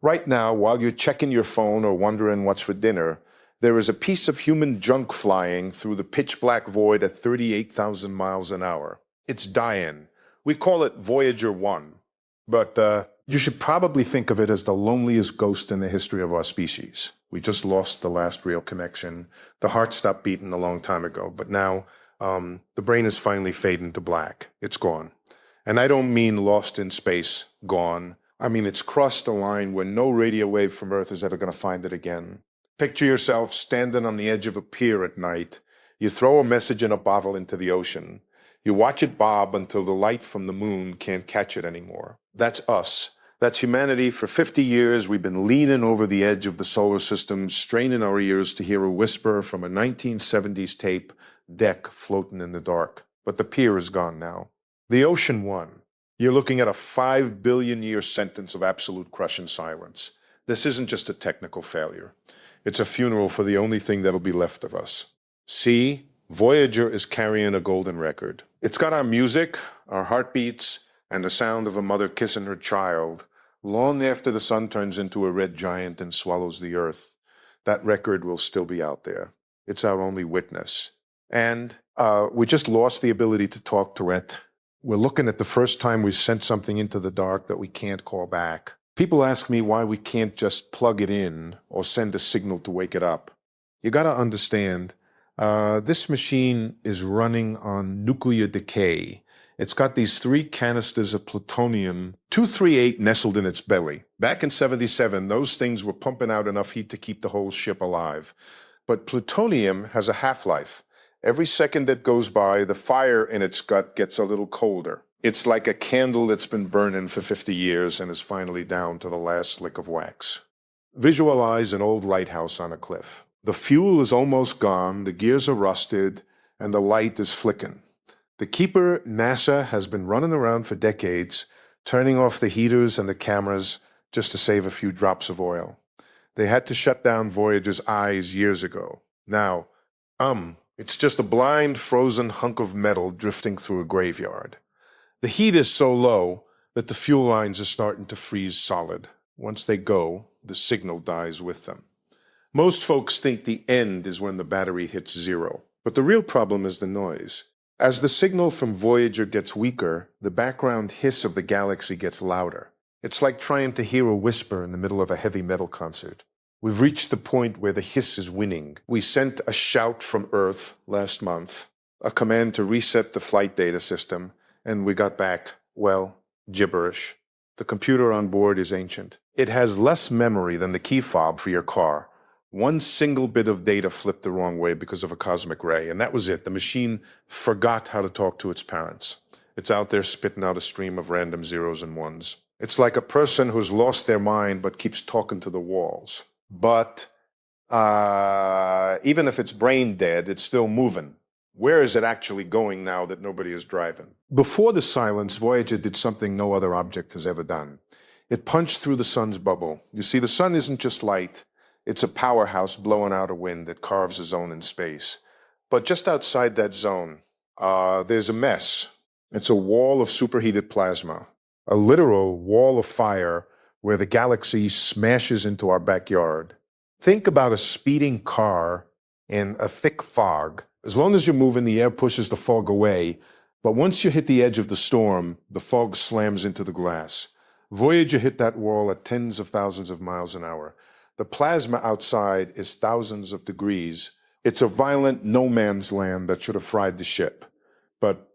Right now, while you're checking your phone or wondering what's for dinner, there is a piece of human junk flying through the pitch black void at 38,000 miles an hour. It's dying. We call it Voyager 1. But you should probably think of it as the loneliest ghost in the history of our species. We just lost the last real connection. The heart stopped beating a long time ago, but now the brain is finally fading to black. It's gone. And I don't mean lost in space, gone. I mean it's crossed a line where no radio wave from Earth is ever going to find it again. Picture yourself standing on the edge of a pier at night. You throw a message in a bottle into the ocean. You watch it bob until the light from the moon can't catch it anymore. That's us. That's humanity. For 50 years, we've been leaning over the edge of the solar system, straining our ears to hear a whisper from a 1970s tape deck floating in the dark. But the pier is gone now. The ocean won. You're looking at a 5 billion year sentence of absolute crushing silence. This isn't just a technical failure. It's a funeral for the only thing that'll be left of us. See, Voyager is carrying a golden record. It's got our music, our heartbeats, and the sound of a mother kissing her child, long after the sun turns into a red giant and swallows the earth. That record will still be out there. It's our only witness. And we just lost the ability to talk to it. We're looking at the first time we sent something into the dark that we can't call back. People ask me why we can't just plug it in or send a signal to wake it up. You gotta understand, this machine is running on nuclear decay. It's got these 3 canisters of plutonium-238 nestled in its belly. Back in '77, those things were pumping out enough heat to keep the whole ship alive. But plutonium has a half-life. Every second that goes by, the fire in its gut gets a little colder. It's like a candle that's been burning for 50 years and is finally down to the last lick of wax. Visualize an old lighthouse on a cliff. The fuel is almost gone, the gears are rusted, and the light is flicking. The keeper, NASA, has been running around for decades, turning off the heaters and the cameras just to save a few drops of oil. They had to shut down Voyager's eyes years ago. Now, it's just a blind, frozen hunk of metal drifting through a graveyard. The heat is so low that the fuel lines are starting to freeze solid. Once they go, the signal dies with them. Most folks think the end is when the battery hits 0, but the real problem is the noise. As the signal from Voyager gets weaker, the background hiss of the galaxy gets louder. It's like trying to hear a whisper in the middle of a heavy metal concert. We've reached the point where the hiss is winning. We sent a shout from Earth last month, a command to reset the flight data system, and we got back, well, gibberish. The computer on board is ancient. It has less memory than the key fob for your car. One single bit of data flipped the wrong way because of a cosmic ray, and that was it. The machine forgot how to talk to its parents. It's out there spitting out a stream of random zeros and ones. It's like a person who's lost their mind but keeps talking to the walls. But even if it's brain dead, it's still moving. Where is it actually going now that nobody is driving? Before the silence, Voyager did something no other object has ever done. It punched through the sun's bubble. You see, the sun isn't just light. It's a powerhouse blowing out a wind that carves a zone in space. But just outside that zone, there's a mess. It's a wall of superheated plasma, a literal wall of fire where the galaxy smashes into our backyard. Think about a speeding car in a thick fog. As long as you're moving, the air pushes the fog away. But once you hit the edge of the storm, the fog slams into the glass. Voyager hit that wall at tens of thousands of miles an hour. The plasma outside is thousands of degrees. It's a violent no man's land that should have fried the ship. But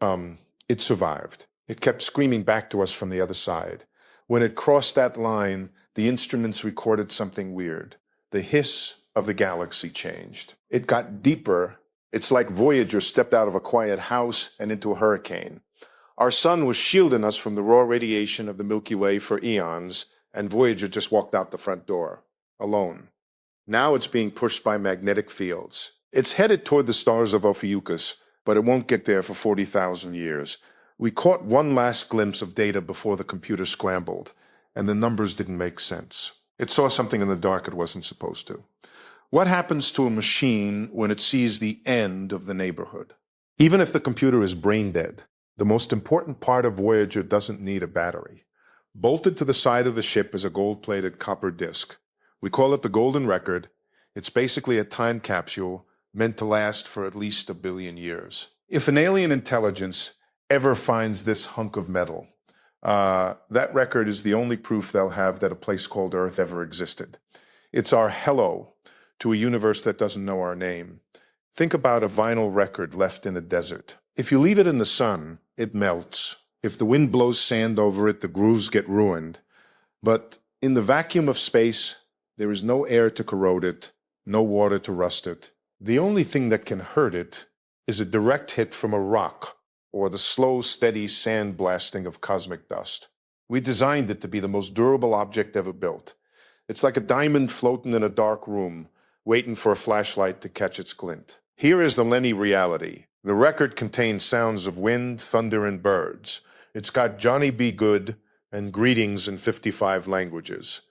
it survived. It kept screaming back to us from the other side. When it crossed that line, the instruments recorded something weird. The hiss of the galaxy changed. It got deeper. It's like Voyager stepped out of a quiet house and into a hurricane. Our sun was shielding us from the raw radiation of the Milky Way for eons, and Voyager just walked out the front door, alone. Now it's being pushed by magnetic fields. It's headed toward the stars of Ophiuchus, but it won't get there for 40,000 years. We caught one last glimpse of data before the computer scrambled, and the numbers didn't make sense. It saw something in the dark it wasn't supposed to. What happens to a machine when it sees the end of the neighborhood? Even if the computer is brain dead, the most important part of Voyager doesn't need a battery. Bolted to the side of the ship is a gold-plated copper disc. We call it the Golden Record. It's basically a time capsule meant to last for at least 1 billion years. If an alien intelligence ever finds this hunk of metal, that record is the only proof they'll have that a place called Earth ever existed. It's our hello to a universe that doesn't know our name. Think about a vinyl record left in a desert. If you leave it in the sun, it melts. If the wind blows sand over it, the grooves get ruined. But in the vacuum of space, there is no air to corrode it, no water to rust it. The only thing that can hurt it is a direct hit from a rock or the slow, steady sand blasting of cosmic dust. We designed it to be the most durable object ever built. It's like a diamond floating in a dark room, waiting for a flashlight to catch its glint. Here is the Lenny reality. The record contains sounds of wind, thunder, and birds. It's got Johnny Be Good and greetings in 55 languages.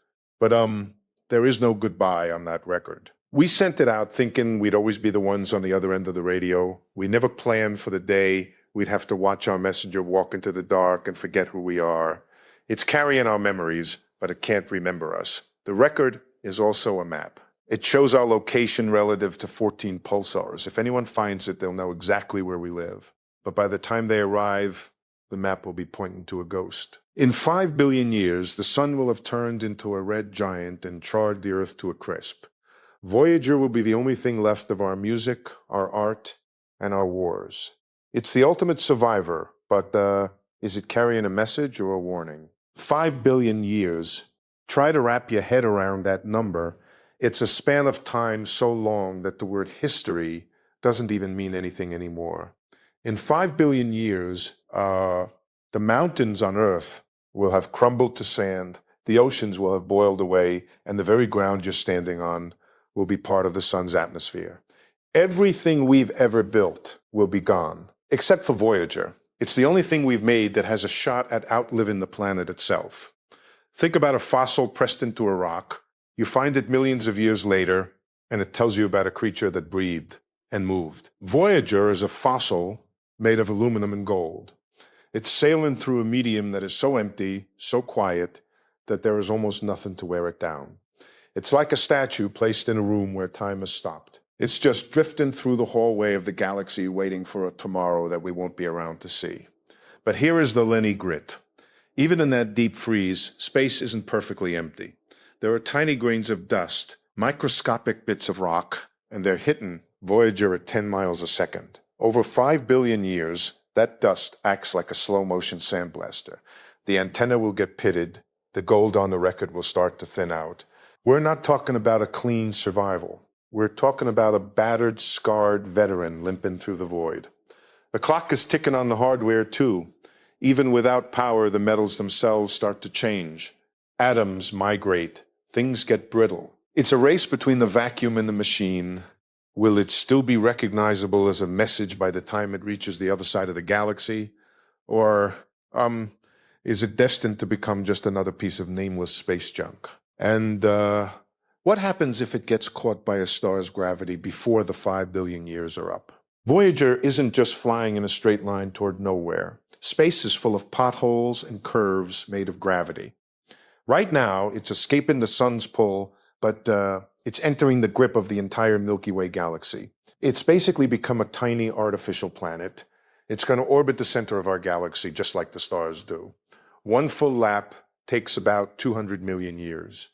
But there is no goodbye on that record. We sent it out thinking we'd always be the ones on the other end of the radio. We never planned for the day we'd have to watch our messenger walk into the dark and forget who we are. It's carrying our memories, but it can't remember us. The record is also a map. It shows our location relative to 14 pulsars. If anyone finds it, they'll know exactly where we live. But by the time they arrive, the map will be pointing to a ghost. In 5 billion years, the sun will have turned into a red giant and charred the Earth to a crisp. Voyager will be the only thing left of our music, our art, and our wars. It's the ultimate survivor, but is it carrying a message or a warning? 5 billion years. Try to wrap your head around that number. It's a span of time so long that the word history doesn't even mean anything anymore. In 5 billion years, the mountains on Earth will have crumbled to sand, the oceans will have boiled away, and the very ground you're standing on will be part of the sun's atmosphere. Everything we've ever built will be gone, except for Voyager. It's the only thing we've made that has a shot at outliving the planet itself. Think about a fossil pressed into a rock. You find it millions of years later, and it tells you about a creature that breathed and moved. Voyager is a fossil made of aluminum and gold. It's sailing through a medium that is so empty, so quiet, that there is almost nothing to wear it down. It's like a statue placed in a room where time has stopped. It's just drifting through the hallway of the galaxy waiting for a tomorrow that we won't be around to see. But here is the Lenny grit. Even in that deep freeze, space isn't perfectly empty. There are tiny grains of dust, microscopic bits of rock, and they're hitting Voyager at 10 miles a second. Over 5 billion years, that dust acts like a slow-motion sandblaster. The antenna will get pitted, the gold on the record will start to thin out. We're not talking about a clean survival. We're talking about a battered, scarred veteran limping through the void. The clock is ticking on the hardware, too. Even without power, the metals themselves start to change. Atoms migrate. Things get brittle. It's a race between the vacuum and the machine. Will it still be recognizable as a message by the time it reaches the other side of the galaxy? Or, is it destined to become just another piece of nameless space junk? And, what happens if it gets caught by a star's gravity before the 5 billion years are up? Voyager isn't just flying in a straight line toward nowhere. Space is full of potholes and curves made of gravity. Right now, it's escaping the sun's pull, but it's entering the grip of the entire Milky Way galaxy. It's basically become a tiny artificial planet. It's going to orbit the center of our galaxy, just like the stars do. One full lap takes about 200 million years.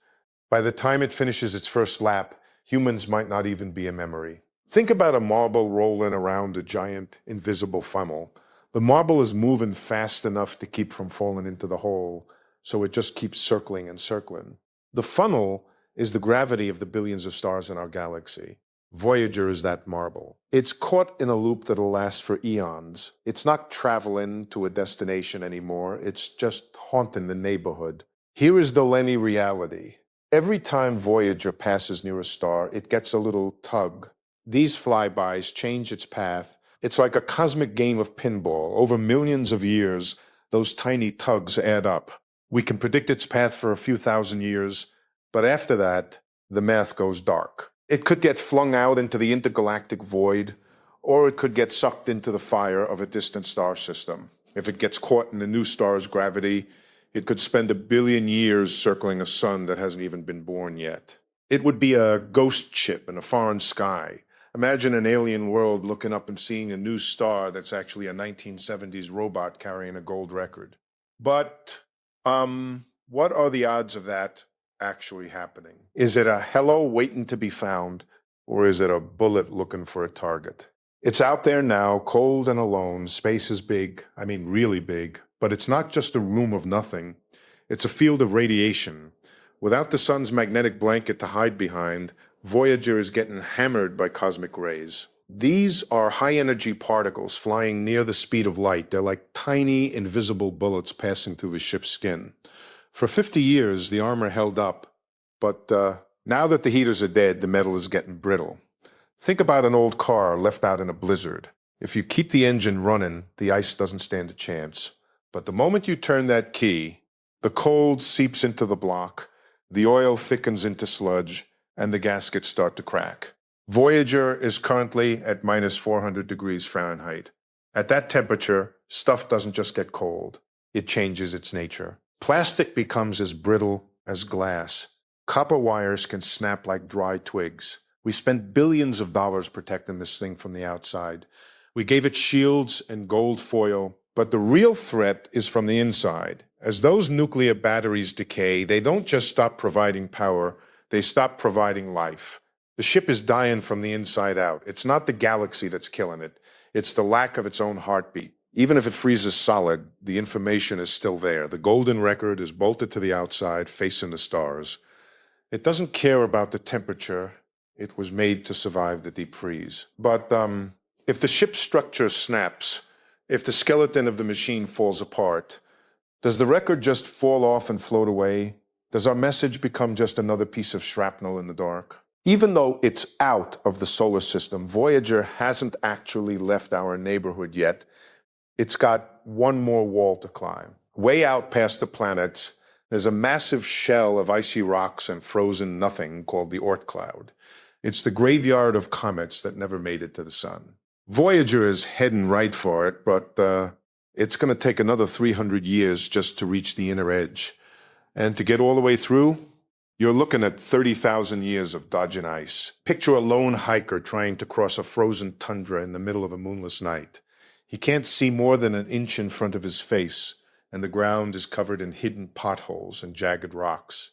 By the time it finishes its first lap, humans might not even be a memory. Think about a marble rolling around a giant, invisible funnel. The marble is moving fast enough to keep from falling into the hole, so it just keeps circling and circling. The funnel is the gravity of the billions of stars in our galaxy. Voyager is that marble. It's caught in a loop that'll last for eons. It's not traveling to a destination anymore. It's just haunting the neighborhood. Here is the Lenny reality. Every time Voyager passes near a star, it gets a little tug. These flybys change its path. It's like a cosmic game of pinball. Over millions of years, those tiny tugs add up. We can predict its path for a few thousand years, but after that, the math goes dark. It could get flung out into the intergalactic void, or it could get sucked into the fire of a distant star system. If it gets caught in a new star's gravity, It could spend 1 billion years circling a sun that hasn't even been born yet. It would be a ghost ship in a foreign sky. Imagine an alien world looking up and seeing a new star that's actually a 1970s robot carrying a gold record. But, what are the odds of that actually happening? Is it a hello waiting to be found, or is it a bullet looking for a target? It's out there now, cold and alone. Space is big, I mean really big, but it's not just a room of nothing. It's a field of radiation. Without the sun's magnetic blanket to hide behind, Voyager is getting hammered by cosmic rays. These are high-energy particles flying near the speed of light. They're like tiny, invisible bullets passing through the ship's skin. For 50 years, the armor held up, but now that the heaters are dead, the metal is getting brittle. Think about an old car left out in a blizzard. If you keep the engine running, the ice doesn't stand a chance. But the moment you turn that key, the cold seeps into the block, the oil thickens into sludge, and the gaskets start to crack. Voyager is currently at minus 400 degrees Fahrenheit. At that temperature, stuff doesn't just get cold. It changes its nature. Plastic becomes as brittle as glass. Copper wires can snap like dry twigs. We spent billions of dollars protecting this thing from the outside. We gave it shields and gold foil, but the real threat is from the inside. As those nuclear batteries decay, they don't just stop providing power, they stop providing life. The ship is dying from the inside out. It's not the galaxy that's killing it. It's the lack of its own heartbeat. Even if it freezes solid, the information is still there. The golden record is bolted to the outside, facing the stars. It doesn't care about the temperature. It was made to survive the deep freeze. But if the ship's structure snaps, if the skeleton of the machine falls apart, does the record just fall off and float away? Does our message become just another piece of shrapnel in the dark? Even though it's out of the solar system, Voyager hasn't actually left our neighborhood yet. It's got one more wall to climb. Way out past the planets, there's a massive shell of icy rocks and frozen nothing called the Oort cloud. It's the graveyard of comets that never made it to the sun. Voyager is heading right for it, but it's going to take another 300 years just to reach the inner edge. And to get all the way through, you're looking at 30,000 years of dodging ice. Picture a lone hiker trying to cross a frozen tundra in the middle of a moonless night. He can't see more than an inch in front of his face, and the ground is covered in hidden potholes and jagged rocks.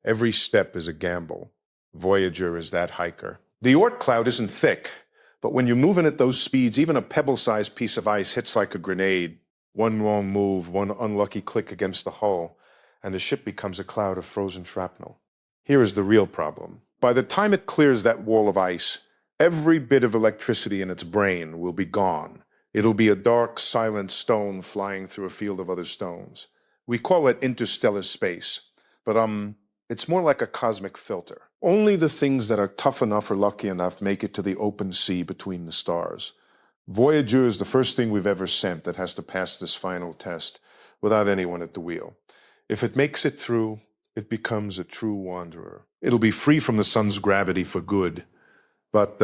Every step is a gamble. Voyager is that hiker. The Oort cloud isn't thick, but when you're moving at those speeds, even a pebble-sized piece of ice hits like a grenade. One wrong move, one unlucky click against the hull, and the ship becomes a cloud of frozen shrapnel. Here is the real problem. By the time it clears that wall of ice, every bit of electricity in its brain will be gone. It'll be a dark, silent stone flying through a field of other stones. We call it interstellar space, but it's more like a cosmic filter. Only the things that are tough enough or lucky enough make it to the open sea between the stars. Voyager is the first thing we've ever sent that has to pass this final test without anyone at the wheel. If it makes it through, it becomes a true wanderer. It'll be free from the sun's gravity for good. But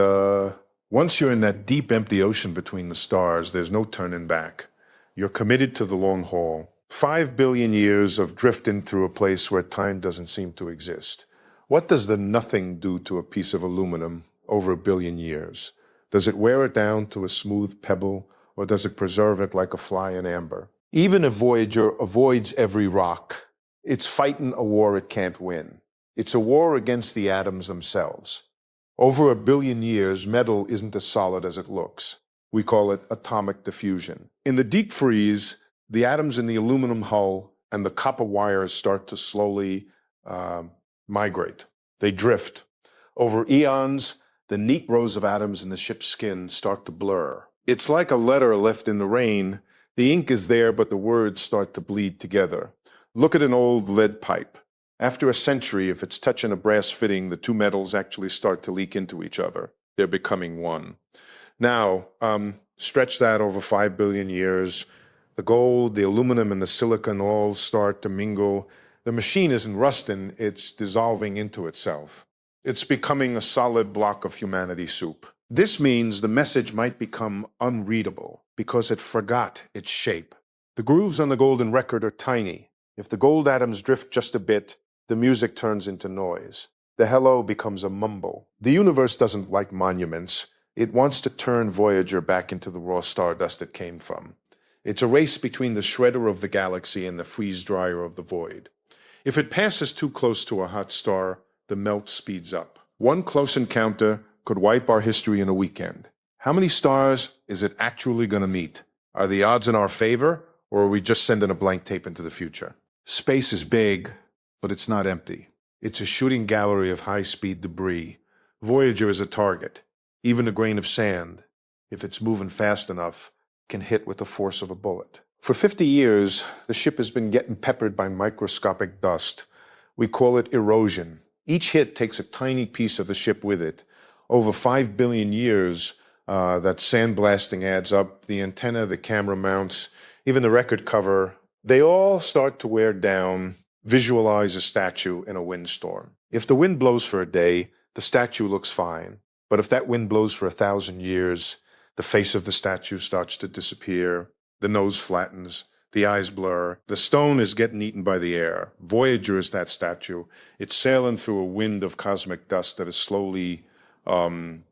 once you're in that deep, empty ocean between the stars, there's no turning back. You're committed to the long haul. 5 billion years of drifting through a place where time doesn't seem to exist. What does the nothing do to a piece of aluminum over 1 billion years? Does it wear it down to a smooth pebble, or does it preserve it like a fly in amber? Even if Voyager avoids every rock, it's fighting a war it can't win. It's a war against the atoms themselves. Over 1 billion years, metal isn't as solid as it looks. We call it atomic diffusion. In the deep freeze, the atoms in the aluminum hull and the copper wires start to slowly migrate. They drift. Over eons, the neat rows of atoms in the ship's skin start to blur. It's like a letter left in the rain. The ink is there, but the words start to bleed together. Look at an old lead pipe. After a century, if it's touching a brass fitting, the two metals actually start to leak into each other. They're becoming one. Now, stretch that over 5 billion years. The gold, the aluminum, and the silicon all start to mingle. The machine isn't rusting, it's dissolving into itself. It's becoming a solid block of humanity soup. This means the message might become unreadable because it forgot its shape. The grooves on the golden record are tiny. If the gold atoms drift just a bit, the music turns into noise. The hello becomes a mumble. The universe doesn't like monuments. It wants to turn Voyager back into the raw stardust it came from. It's a race between the shredder of the galaxy and the freeze-dryer of the void. If it passes too close to a hot star, the melt speeds up. One close encounter could wipe our history in a weekend. How many stars is it actually going to meet? Are the odds in our favor, or are we just sending a blank tape into the future? Space is big, but it's not empty. It's a shooting gallery of high-speed debris. Voyager is a target. Even a grain of sand, if it's moving fast enough, can hit with the force of a bullet. For 50 years, the ship has been getting peppered by microscopic dust. We call it erosion. Each hit takes a tiny piece of the ship with it. Over 5 billion years, that sandblasting adds up. The antenna, the camera mounts, even the record cover, they all start to wear down. Visualize a statue in a windstorm. If the wind blows for a day, the statue looks fine. But if that wind blows for 1,000 years, the face of the statue starts to disappear, the nose flattens, the eyes blur, the stone is getting eaten by the air. Voyager is that statue. It's sailing through a wind of cosmic dust that is slowly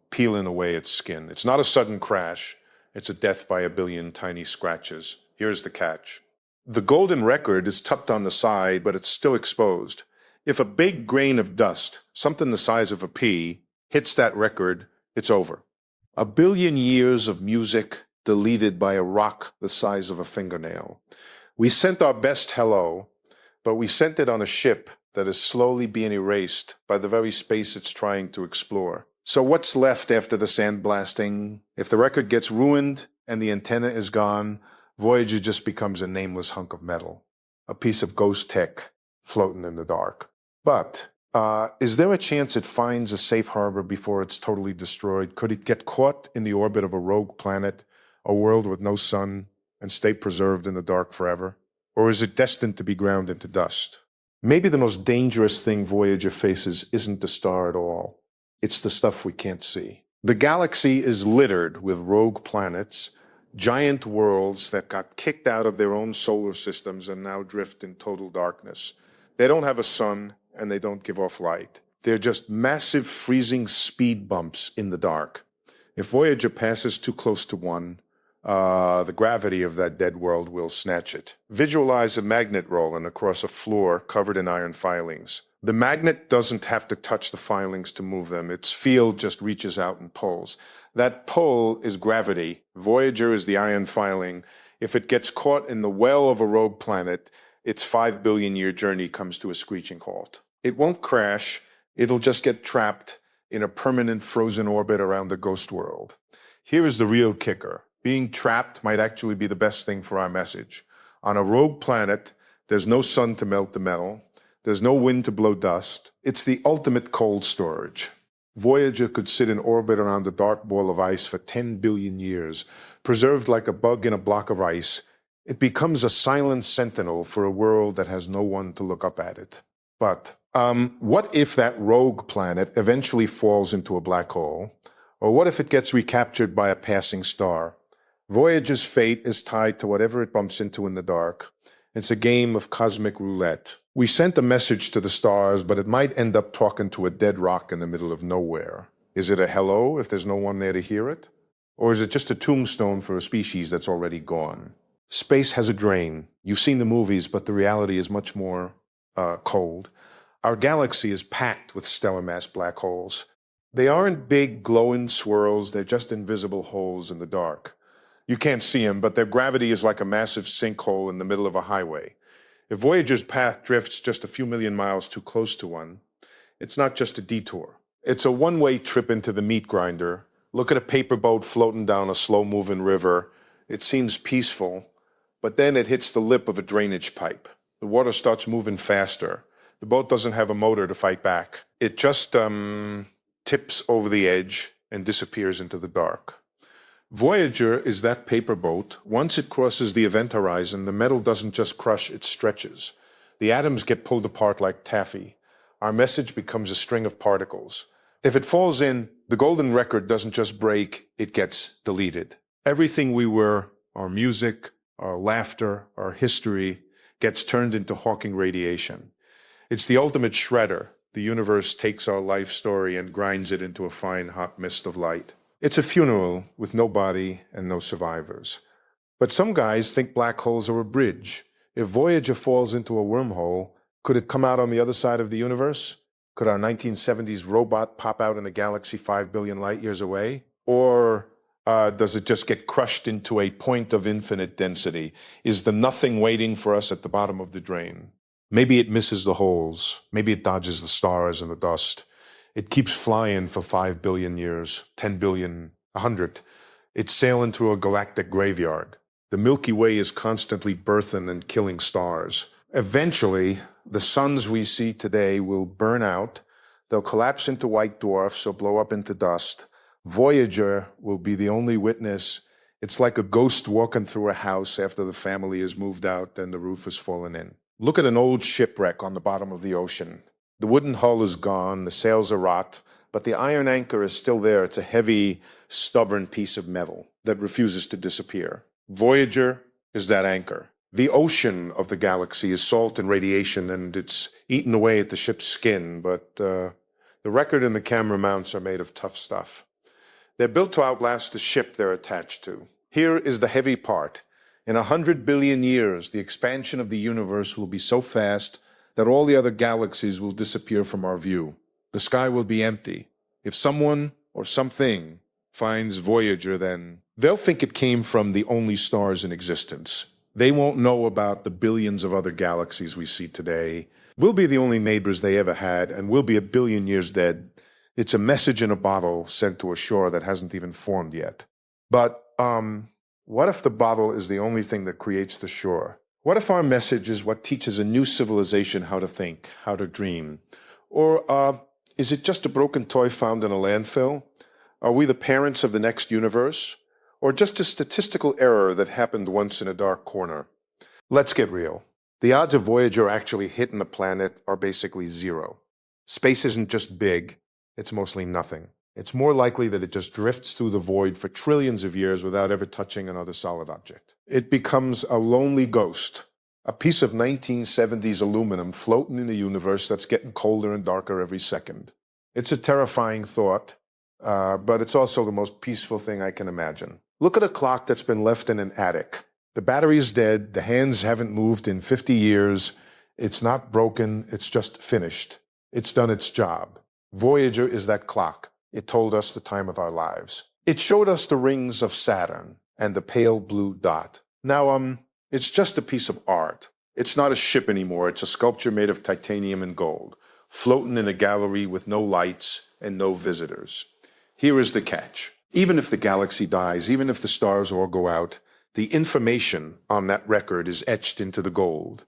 peeling away its skin. It's not a sudden crash. It's a death by a billion tiny scratches. Here's the catch. The golden record is tucked on the side, but it's still exposed. If a big grain of dust, something the size of a pea, hits that record, it's over. 1 billion years of music deleted by a rock the size of a fingernail. We sent our best hello, but we sent it on a ship that is slowly being erased by the very space it's trying to explore. So what's left after the sandblasting? If the record gets ruined and the antenna is gone, Voyager just becomes a nameless hunk of metal, a piece of ghost tech floating in the dark. But is there a chance it finds a safe harbor before it's totally destroyed? Could it get caught in the orbit of a rogue planet, a world with no sun, and stay preserved in the dark forever? Or is it destined to be ground into dust? Maybe the most dangerous thing Voyager faces isn't the star at all. It's the stuff we can't see. The galaxy is littered with rogue planets, giant worlds that got kicked out of their own solar systems and now drift in total darkness. They don't have a sun, and they don't give off light. They're just massive freezing speed bumps in the dark. If Voyager passes too close to one, the gravity of that dead world will snatch it. Visualize a magnet rolling across a floor covered in iron filings. The magnet doesn't have to touch the filings to move them. Its field just reaches out and pulls. That pull is gravity. Voyager is the iron filing. If it gets caught in the well of a rogue planet, its 5 billion year journey comes to a screeching halt. It won't crash. It'll just get trapped in a permanent frozen orbit around the ghost world. Here is the real kicker. Being trapped might actually be the best thing for our message. On a rogue planet, there's no sun to melt the metal. There's no wind to blow dust. It's the ultimate cold storage. Voyager could sit in orbit around a dark ball of ice for 10 billion years, preserved like a bug in a block of ice. It becomes a silent sentinel for a world that has no one to look up at it. But what if that rogue planet eventually falls into a black hole? Or what if it gets recaptured by a passing star? Voyager's fate is tied to whatever it bumps into in the dark. It's a game of cosmic roulette. We sent a message to the stars, but it might end up talking to a dead rock in the middle of nowhere. Is it a hello if there's no one there to hear it? Or is it just a tombstone for a species that's already gone? Space has a drain. You've seen the movies, but the reality is much more cold. Our galaxy is packed with stellar mass black holes. They aren't big glowing swirls, they're just invisible holes in the dark. You can't see them, but their gravity is like a massive sinkhole in the middle of a highway. If Voyager's path drifts just a few million miles too close to one, it's not just a detour. It's a one-way trip into the meat grinder. Look at a paper boat floating down a slow-moving river. It seems peaceful, but then it hits the lip of a drainage pipe. The water starts moving faster. The boat doesn't have a motor to fight back. It just tips over the edge and disappears into the dark. Voyager is that paper boat. Once it crosses the event horizon, the metal doesn't just crush, it stretches. The atoms get pulled apart like taffy. Our message becomes a string of particles. If it falls in, the golden record doesn't just break, it gets deleted. Everything we were, our music, our laughter, our history, gets turned into Hawking radiation. It's the ultimate shredder. The universe takes our life story and grinds it into a fine hot mist of light. It's a funeral with no body and no survivors. But some guys think black holes are a bridge. If Voyager falls into a wormhole, could it come out on the other side of the universe? Could our 1970s robot pop out in a galaxy 5 billion light years away? Or does it just get crushed into a point of infinite density? Is the nothing waiting for us at the bottom of the drain? Maybe it misses the holes. Maybe it dodges the stars and the dust. It keeps flying for 5 billion years, 10 billion, 100. It's sailing through a galactic graveyard. The Milky Way is constantly birthing and killing stars. Eventually, the suns we see today will burn out. They'll collapse into white dwarfs or blow up into dust. Voyager will be the only witness. It's like a ghost walking through a house after the family has moved out and the roof has fallen in. Look at an old shipwreck on the bottom of the ocean. The wooden hull is gone, the sails are rot, but the iron anchor is still there. It's a heavy, stubborn piece of metal that refuses to disappear. Voyager is that anchor. The ocean of the galaxy is salt and radiation, and it's eaten away at the ship's skin, but the record and the camera mounts are made of tough stuff. They're built to outlast the ship they're attached to. Here is the heavy part. In 100 billion years, the expansion of the universe will be so fast that all the other galaxies will disappear from our view. The sky will be empty. If someone or something finds Voyager, then they'll think it came from the only stars in existence. They won't know about the billions of other galaxies we see today. We'll be the only neighbors they ever had, and we'll be a billion years dead. It's a message in a bottle sent to a shore that hasn't even formed yet. But, what if the bottle is the only thing that creates the shore? What if our message is what teaches a new civilization how to think, how to dream? Or is it just a broken toy found in a landfill? Are we the parents of the next universe? Or just a statistical error that happened once in a dark corner? Let's get real. The odds of Voyager actually hitting the planet are basically zero. Space isn't just big, it's mostly nothing. It's more likely that it just drifts through the void for trillions of years without ever touching another solid object. It becomes a lonely ghost, a piece of 1970s aluminum floating in a universe that's getting colder and darker every second. It's a terrifying thought, but it's also the most peaceful thing I can imagine. Look at a clock that's been left in an attic. The battery is dead, the hands haven't moved in 50 years, it's not broken, it's just finished. It's done its job. Voyager is that clock. It told us the time of our lives. It showed us the rings of Saturn and the pale blue dot. Now, it's just a piece of art. It's not a ship anymore. It's a sculpture made of titanium and gold, floating in a gallery with no lights and no visitors. Here is the catch. Even if the galaxy dies, even if the stars all go out, the information on that record is etched into the gold.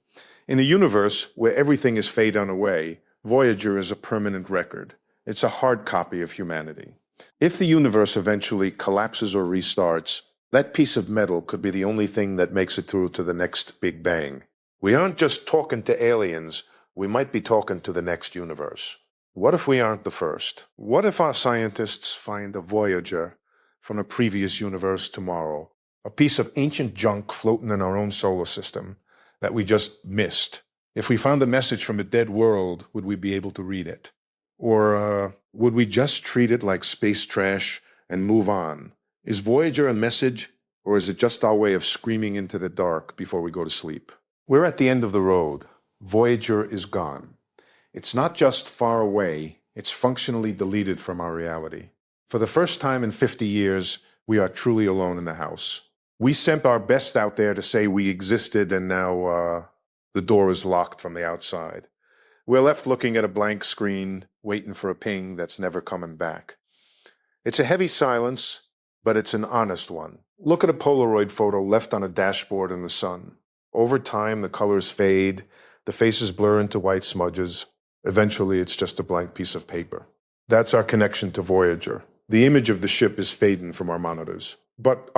In a universe where everything is fading away, Voyager is a permanent record. It's a hard copy of humanity. If the universe eventually collapses or restarts, that piece of metal could be the only thing that makes it through to the next Big Bang. We aren't just talking to aliens, we might be talking to the next universe. What if we aren't the first? What if our scientists find a Voyager from a previous universe tomorrow? A piece of ancient junk floating in our own solar system that we just missed. If we found a message from a dead world, would we be able to read it? Or would we just treat it like space trash and move on? Is Voyager a message, or is it just our way of screaming into the dark before we go to sleep? We're at the end of the road. Voyager is gone. It's not just far away, it's functionally deleted from our reality. For the first time in 50 years, we are truly alone in the house. We sent our best out there to say we existed, and now the door is locked from the outside. We're left looking at a blank screen, waiting for a ping that's never coming back. It's a heavy silence, but it's an honest one. Look at a Polaroid photo left on a dashboard in the sun. Over time, the colors fade, the faces blur into white smudges. Eventually, it's just a blank piece of paper. That's our connection to Voyager. The image of the ship is fading from our monitors. But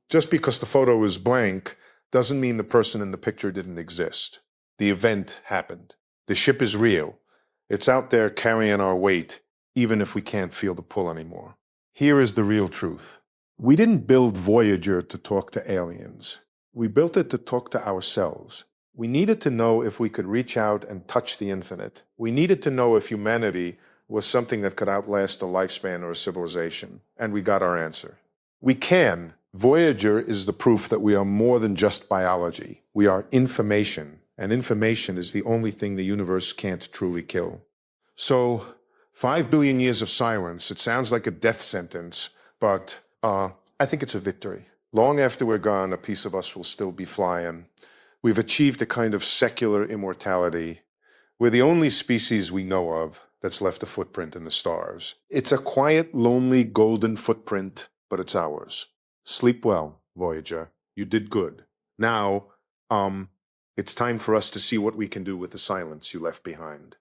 just because the photo is blank doesn't mean the person in the picture didn't exist. The event happened. The ship is real. It's out there carrying our weight, even if we can't feel the pull anymore. Here is the real truth. We didn't build Voyager to talk to aliens. We built it to talk to ourselves. We needed to know if we could reach out and touch the infinite. We needed to know if humanity was something that could outlast a lifespan or a civilization. And we got our answer. We can. Voyager is the proof that we are more than just biology. We are information, and information is the only thing the universe can't truly kill. So, 5 billion years of silence, it sounds like a death sentence, but I think it's a victory. Long after we're gone, a piece of us will still be flying. We've achieved a kind of secular immortality. We're the only species we know of that's left a footprint in the stars. It's a quiet, lonely, golden footprint, but it's ours. Sleep well, Voyager. You did good. Now, it's time for us to see what we can do with the silence you left behind.